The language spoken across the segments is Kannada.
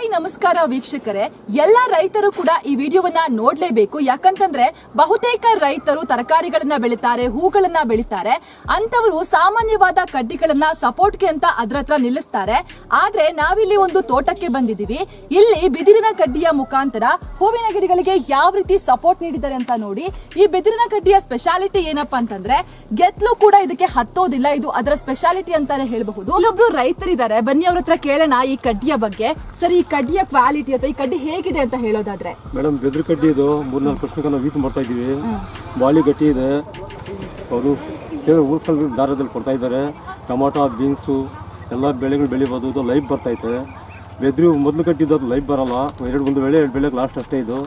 ಹಾಯ್ ನಮಸ್ಕಾರ ವೀಕ್ಷಕರೇ, ಎಲ್ಲಾ ರೈತರು ಕೂಡ ಈ ವಿಡಿಯೋವನ್ನ ನೋಡ್ಲೇಬೇಕು. ಯಾಕಂತಂದ್ರೆ ಬಹುತೇಕ ರೈತರು ತರಕಾರಿಗಳನ್ನ ಬೆಳಿತಾರೆ, ಹೂಗಳನ್ನ ಬೆಳಿತಾರೆ. ಅಂತವರು ಸಾಮಾನ್ಯವಾದ ಕಡ್ಡಿಗಳನ್ನ ಸಪೋರ್ಟ್ಗೆ ಅಂತ ಅದ್ರ ಹತ್ರ ನಿಲ್ಲಿಸ್ತಾರೆ. ಆದ್ರೆ ನಾವಿಲ್ಲಿ ಒಂದು ತೋಟಕ್ಕೆ ಬಂದಿದೀವಿ. ಇಲ್ಲಿ ಬಿದಿರಿನ ಕಡ್ಡಿಯ ಮುಖಾಂತರ ಹೂವಿನ ಗಿಡಗಳಿಗೆ ಯಾವ ರೀತಿ ಸಪೋರ್ಟ್ ನೀಡಿದ್ದಾರೆ ಅಂತ ನೋಡಿ. ಈ ಬಿದಿರಿನ ಕಡ್ಡಿಯ ಸ್ಪೆಷಾಲಿಟಿ ಏನಪ್ಪಾ ಅಂತಂದ್ರೆ ಗೆದ್ಲು ಕೂಡ ಇದಕ್ಕೆ ಹತ್ತೋದಿಲ್ಲ. ಇದು ಅದರ ಸ್ಪೆಷಾಲಿಟಿ ಅಂತಾನೆ ಹೇಳಬಹುದು. ಇಲ್ಲೊಬ್ರು ರೈತರಿದ್ದಾರೆ, ಬನ್ನಿ ಅವ್ರ ಹತ್ರ ಕೇಳೋಣ ಈ ಕಡ್ಡಿಯ ಬಗ್ಗೆ. ಸರ್, ಈ ಕಡ್ಡಿಯ ಕ್ವಾಲಿಟಿ ಅಥವಾ ಈ ಕಡ್ಡಿ ಹೇಗಿದೆ ಅಂತ ಹೇಳೋದಾದ್ರೆ? ಮೇಡಮ್, ಬೆದ್ರ ಕಡ್ಡಿ ಇದು 3-4 ವರ್ಷಕ್ಕೆ ನಾವು ಯೂಸ್ ಮಾಡ್ತಾ ಇದೀವಿ. ಬಾಳಿ ಗಟ್ಟಿ ಇದೆ. ಅವರು ಊರ್ಸಲ್ ದಾರದಲ್ಲಿ ಕೊಡ್ತಾ ಇದ್ದಾರೆ. ಟೊಮಾಟೊ, ಬೀನ್ಸು ಎಲ್ಲ ಬೆಳೆಗಳು ಬೆಳಿಬೋದು. ಇದು ಲೈಫ್ ಬರ್ತೈತೆ. ಬೆದ್ರಿ ಮೊದಲು ಕಟ್ಟಿದ್ದು ಅದು ಲೈಫ್ ಬರಲ್ಲ. ಒಂದು ಬೆಳೆ 2 ಬೆಳೆಗೆ ಲಾಸ್ಟ್ ಅಷ್ಟೇ. ಇದು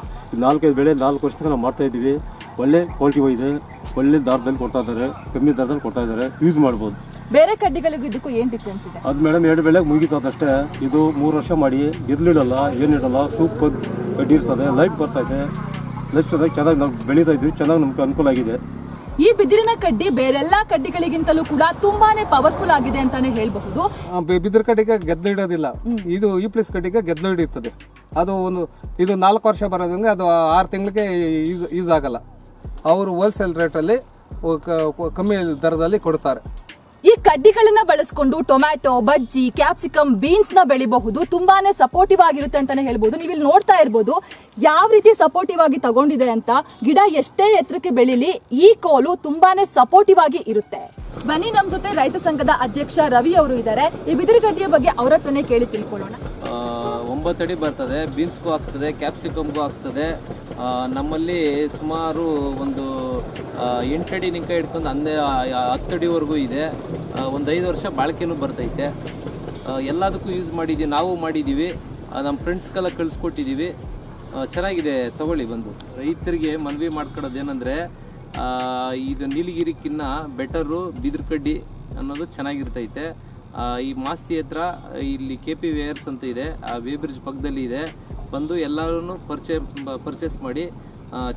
4-5 ಬೆಳೆ 4 ವರ್ಷಕ್ಕೆ ನಾವು ಮಾಡ್ತಾ ಇದ್ದೀವಿ. ಒಳ್ಳೆ ಕ್ವಾಲಿಟಿ ಇದೆ. ಒಳ್ಳೆ ದಾರದಲ್ಲಿ ಕೊಡ್ತಾ ಇದ್ದಾರೆ, ಕಮ್ಮಿ ದಾರದಲ್ಲಿ ಕೊಡ್ತಾ ಇದ್ದಾರೆ. ಯೂಸ್ ಮಾಡ್ಬೋದು. ಬೇರೆ ಕಡ್ಡಿಗಳಿಗೂ ಇದಕ್ಕೂ ಏನ್ ಡಿಫ್ರೆನ್ಸ್ ಇದೆ? ಅದು ಮೇಡಮ್ 2 ಬೆಳೆಗೆ ಮುಗಿತದಷ್ಟೇ. ಇದು 3 ವರ್ಷ ಮಾಡಿ ಗೆದ್ಲಿಡಲ್ಲ, ಏನಿಡಲ್ಲ. ಸೂಪ್ ಕಡ್ಡಿ ಇರ್ತದೆ. ಲೈಫ್ ಬರ್ತೈತೆ. ಲೈಫ್ ಚೆನ್ನಾಗಿ ನಾವು ಬೆಳೀತಾ ಇದ್ವಿ. ಚೆನ್ನಾಗಿ ನಮ್ಗೆ ಅನುಕೂಲ ಆಗಿದೆ. ಈ ಬಿದಿರಿನ ಕಡ್ಡಿ ಬೇರೆಲ್ಲಾ ಕಡ್ಡಿಗಳಿಗಿಂತಲೂ ಕೂಡ ತುಂಬಾನೇ ಪವರ್ಫುಲ್ ಆಗಿದೆ ಅಂತಾನೆ ಹೇಳಬಹುದು. ಬಿದಿರು ಕಡ್ಡಿಗೆ ಗೆದ್ಲು ಇಡೋದಿಲ್ಲ. ಇದು E+ ಕಡ್ಡಿಗೆ ಗೆದ್ಲು ಹಿಡಿಯುತ್ತದೆ. ಅದು 4 ವರ್ಷ ಬರೋದಂಗೆ ಅದು 6 ತಿಂಗಳಿಗೆ ಯೂಸ್ ಆಗಲ್ಲ. ಅವರು ಹೋಲ್ಸೇಲ್ ರೇಟಲ್ಲಿ ಕಮ್ಮಿ ದರದಲ್ಲಿ ಕೊಡ್ತಾರೆ. ಈ ಕಡ್ಡಿಗಳನ್ನ ಬಳಸ್ಕೊಂಡು ಟೊಮ್ಯಾಟೊ, ಬಜ್ಜಿ, ಕ್ಯಾಪ್ಸಿಕಮ್, ಬೀನ್ಸ್ ನ ಬೆಳಿಬಹುದು. ತುಂಬಾನೇ ಸಪೋರ್ಟಿವ್ ಆಗಿರುತ್ತೆ ಅಂತಾನೆ ಹೇಳ್ಬೋದು. ನೀವು ಇಲ್ಲಿ ನೋಡ್ತಾ ಇರ್ಬೋದು ಯಾವ ರೀತಿ ಸಪೋರ್ಟಿವ್ ಆಗಿ ತಗೊಂಡಿದೆ ಅಂತ. ಗಿಡ ಎಷ್ಟೇ ಎತ್ತರಕ್ಕೆ ಬೆಳಿಲಿ, ಈ ಕೋಲು ತುಂಬಾನೇ ಸಪೋರ್ಟಿವ್ ಆಗಿ ಇರುತ್ತೆ. ಬನ್ನಿ, ನಮ್ ಜೊತೆ ರೈತ ಸಂಘದ ಅಧ್ಯಕ್ಷ ರವಿ ಅವರು ಇದ್ದಾರೆ. ಈ ಬಿದಿರು ಕಡ್ಡಿಯ ಬಗ್ಗೆ ಅವ್ರ ಹತ್ರನೇ ಕೇಳಿ ತಿಳ್ಕೊಳ್ಳೋಣ. 9 ಅಡಿ ಬರ್ತದೆ. ಬೀನ್ಸ್ಗೂ ಆಗ್ತದೆ, ಕ್ಯಾಪ್ಸಿಕಮ್ಗೂ ಆಗ್ತದೆ. ನಮ್ಮಲ್ಲಿ ಸುಮಾರು ಒಂದು 8 ಅಡಿ ನಿಂಕ ಹಿಡ್ಕೊಂಡು 10 ಅಡಿವರೆಗೂ ಇದೆ. ಒಂದು 5 ವರ್ಷ ಬಾಳಿಕೆನೂ ಬರ್ತೈತೆ. ಎಲ್ಲದಕ್ಕೂ ಯೂಸ್ ಮಾಡಿದ್ದೀವಿ, ನಾವು ಮಾಡಿದ್ದೀವಿ, ನಮ್ಮ ಫ್ರೆಂಡ್ಸ್ಗೆಲ್ಲ ಕಳಿಸ್ಕೊಟ್ಟಿದ್ದೀವಿ. ಚೆನ್ನಾಗಿದೆ, ತಗೊಳ್ಳಿ ಬಂದು. ರೈತರಿಗೆ ಮನವಿ ಮಾಡ್ಕೊಳ್ಳೋದೇನೆಂದರೆ, ಇದು ನೀಲಗಿರಿಕ್ಕಿನ್ನ ಬೆಟರು ಬಿದಿರು ಕಡ್ಡಿ ಅನ್ನೋದು ಚೆನ್ನಾಗಿರ್ತೈತೆ. ಈ ಮಾಸ್ತಿ ಹತ್ರ ಇಲ್ಲಿ KP ವೇಯರ್ಸ್ ಅಂತ ಇದೆ, ಆ ವೇ ಬ್ರಿಡ್ಜ್ ಪಕ್ಕದಲ್ಲಿ ಇದೆ. ಬಂದು ಎಲ್ಲರೂ ಪರ್ಚೇಸ್ ಮಾಡಿ.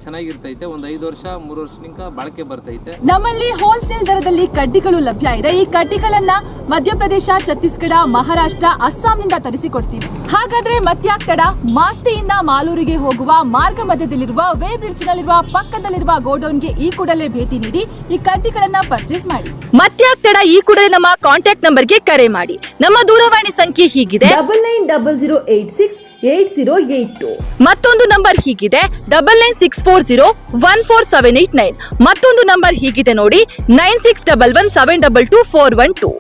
ಚೆನ್ನಾಗಿರ್ತೈತೆ. ಒಂದು 5 ವರ್ಷ 3 ವರ್ಷನಿಂದ ಬಾಳಿಕೆ ಬರ್ತೈತೆ. ನಮ್ಮಲ್ಲಿ ಹೋಲ್ಸೇಲ್ ದರದಲ್ಲಿ ಕಡ್ಡಿಗಳು ಲಭ್ಯ ಇದೆ. ಈ ಕಡ್ಡಿಗಳನ್ನ ಮಧ್ಯಪ್ರದೇಶ, ಛತ್ತೀಸ್ಗಢ, ಮಹಾರಾಷ್ಟ್ರ, ಅಸ್ಸಾಂನಿಂದ ತರಿಸಿಕೊಡ್ತೀವಿ. ಹಾಗಾದ್ರೆ ಮತ್ಯಾಕ್ ತಡ? ಮಾಸ್ತಿಯಿಂದ ಮಾಲೂರಿಗೆ ಹೋಗುವ ಮಾರ್ಗ ಮಧ್ಯದಲ್ಲಿರುವ ವೇ ಬ್ರಿಡ್ಜ್ ನಲ್ಲಿರುವ ಪಕ್ಕದಲ್ಲಿರುವ ಗೋಡೌನ್ಗೆ ಈ ಕೂಡಲೇ ಭೇಟಿ ನೀಡಿ ಈ ಕಡ್ಡಿಗಳನ್ನ ಪರ್ಚೇಸ್ ಮಾಡಿ. ಮತ್ಯಾಕ್ ತಡ? ಈ ಕೂಡಲೇ ನಮ್ಮ ಕಾಂಟ್ಯಾಕ್ಟ್ ನಂಬರ್ಗೆ ಕರೆ ಮಾಡಿ. ನಮ್ಮ ದೂರವಾಣಿ ಸಂಖ್ಯೆ ಹೀಗಿದೆ: 9900868082. ಮತ್ತೊಂದು ನಂಬರ್ ಹೀಗಿದೆ 9964014789. ಮತ್ತೊಂದು ನಂಬರ್ ಹೀಗಿದೆ ನೋಡಿ 9611722412.